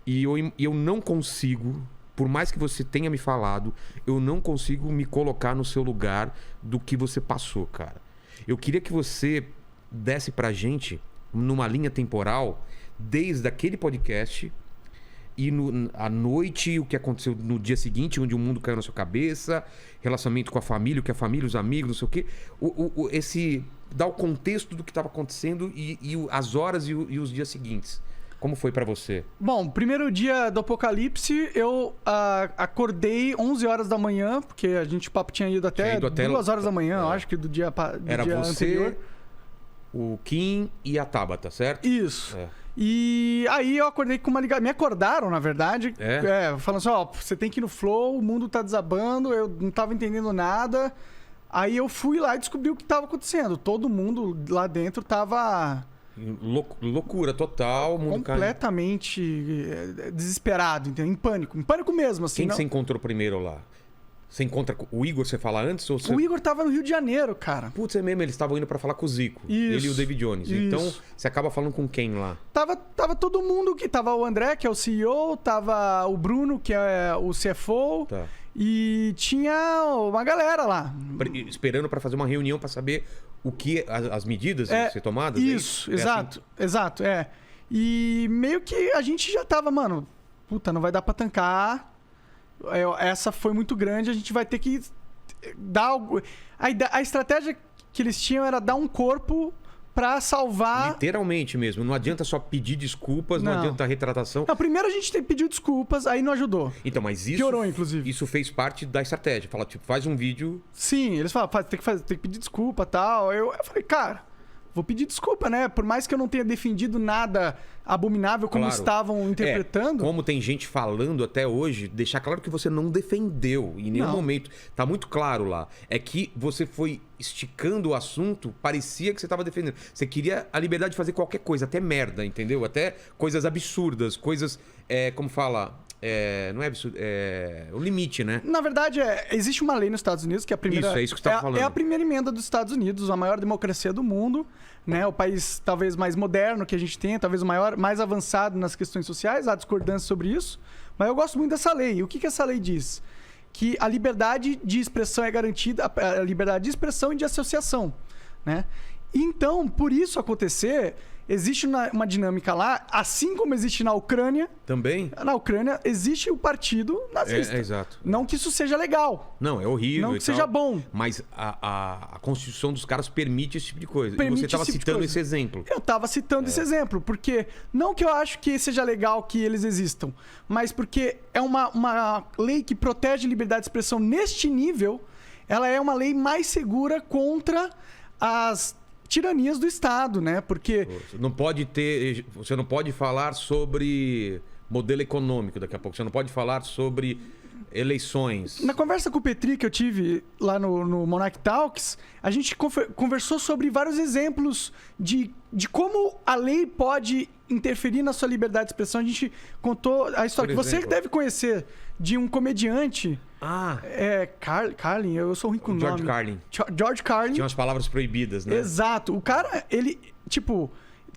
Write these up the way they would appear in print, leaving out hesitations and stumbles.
E eu não consigo, por mais que você tenha me falado, eu não consigo me colocar no seu lugar do que você passou, cara. Eu queria que você desse pra gente, numa linha temporal, desde aquele podcast e à noite, o que aconteceu no dia seguinte, onde o mundo caiu na sua cabeça, relacionamento com a família, o que a família, os amigos, não sei o quê. Dar o contexto do que estava acontecendo e as horas e os dias seguintes. Como foi pra você? Bom, primeiro dia do apocalipse, eu acordei 11 horas da manhã, porque o papo tinha ido até 2 horas da manhã, eu acho que do dia Era dia você, anterior. o Kim e a Tabata, certo? Isso. E aí eu acordei com uma ligação. Me acordaram, na verdade. Falando assim, ó, você tem que ir no flow, o mundo tá desabando, eu não tava entendendo nada. Aí eu fui lá e descobri o que tava acontecendo. Todo mundo lá dentro tava... Loucura total. Completamente desesperado, entendeu? Em pânico. Em pânico mesmo, assim. Quem você encontrou primeiro lá? Você encontra o Igor, você fala antes? Ou você... O Igor tava no Rio de Janeiro, cara. Putz, é mesmo, eles estavam indo pra falar com o Zico. Isso, ele e o David Jones. isso. Então, você acaba falando com quem lá? Tava todo mundo que... Tava o André, que é o CEO, tava o Bruno, que é o CFO. Tá. E tinha uma galera lá. Esperando pra fazer uma reunião pra saber o que... As medidas a ser tomadas? Isso, assim? exato. E meio que a gente já tava, mano... Puta, não vai dar pra tancar... Essa foi muito grande, a gente vai ter que dar algo. A estratégia que eles tinham era dar um corpo pra salvar. Literalmente mesmo. Não adianta só pedir desculpas, não adianta retratação. Não, primeiro a gente pediu desculpas, aí não ajudou. Então, mas isso. Piorou, inclusive. Isso fez parte da estratégia. Fala, tipo, faz um vídeo. Sim, eles falam, tem que pedir desculpa e tal. Eu falei, cara. Vou pedir desculpa, né? Por mais que eu não tenha defendido nada abominável como estavam interpretando. Como tem gente falando até hoje, deixar claro que você não defendeu em nenhum momento. Tá muito claro lá. É que você foi esticando o assunto, parecia que você tava defendendo. Você queria a liberdade de fazer qualquer coisa, até merda, entendeu? Até coisas absurdas, coisas, como fala... não é absurdo, é o limite, né? Na verdade, existe uma lei nos Estados Unidos que é a primeira... Isso, é isso que você estava falando. É a primeira emenda dos Estados Unidos, a maior democracia do mundo, né? O país talvez mais moderno que a gente tem, talvez o mais avançado nas questões sociais, há discordância sobre isso, mas eu gosto muito dessa lei. E o que essa lei diz? Que a liberdade de expressão é garantida, a liberdade de expressão e de associação, né? Então, por isso acontecer... Existe uma dinâmica lá, assim como existe na Ucrânia. Também? Na Ucrânia existe o partido nazista. Exato. Não que isso seja legal. Não, é horrível. Não que seja bom. Mas a Constituição dos caras permite esse tipo de coisa. E você estava citando esse exemplo. Eu estava citando esse exemplo, porque não que eu acho que seja legal que eles existam, mas porque é uma lei que protege a liberdade de expressão neste nível, ela é uma lei mais segura contra as tiranias do Estado, né? Porque... Você não pode falar sobre modelo econômico daqui a pouco. Você não pode falar sobre eleições. Na conversa com o Petri que eu tive lá no Monarch Talks, a gente conversou sobre vários exemplos de como a lei pode interferir na sua liberdade de expressão. A gente contou a história que você deve conhecer de um comediante... Carlin, eu sou ruim com o nome. George Carlin. Tinha umas palavras proibidas, né? Exato. O cara, ele,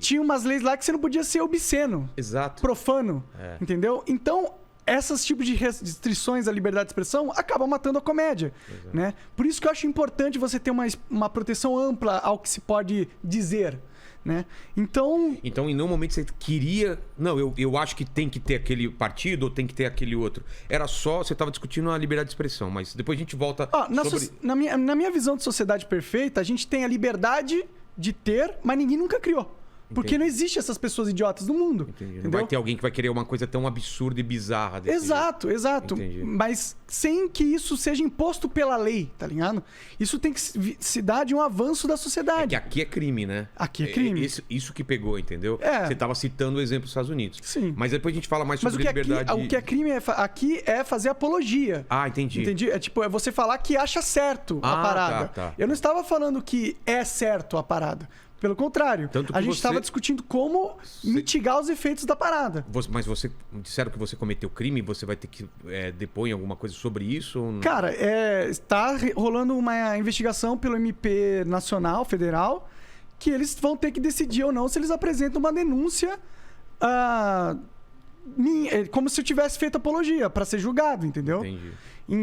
tinha umas leis lá que você não podia ser obsceno. Exato. Profano. Entendeu? Então, esses tipos de restrições à liberdade de expressão acabam matando a comédia, né? Por isso que eu acho importante você ter uma proteção ampla ao que se pode dizer, né? Então, em nenhum momento você queria... Não, eu acho que tem que ter aquele partido ou tem que ter aquele outro. Era só... Você estava discutindo a liberdade de expressão, mas depois a gente volta sobre... Na minha visão de sociedade perfeita, a gente tem a liberdade de ter, mas ninguém nunca criou. Porque não existe essas pessoas idiotas no mundo. Não vai ter alguém que vai querer uma coisa tão absurda e bizarra desse jeito. Exato. Mas sem que isso seja imposto pela lei, tá ligado? Isso tem que se dar de um avanço da sociedade. É que aqui é crime, né? Aqui é crime. Isso que pegou, entendeu? Você estava citando o exemplo dos Estados Unidos. Sim. Mas depois a gente fala mais sobre liberdade. O que é crime aqui é fazer apologia. Entendi. Entendi? É você falar que acha certo a parada. Tá. Eu não estava falando que é certo a parada. Pelo contrário, a gente estava discutindo como mitigar os efeitos da parada. Mas disseram que você cometeu crime, você vai ter que depor em alguma coisa sobre isso? Ou não? Cara, está rolando uma investigação pelo MP Nacional, Federal, que eles vão ter que decidir ou não se eles apresentam uma denúncia como se eu tivesse feito apologia para ser julgado, entendeu? Entendi.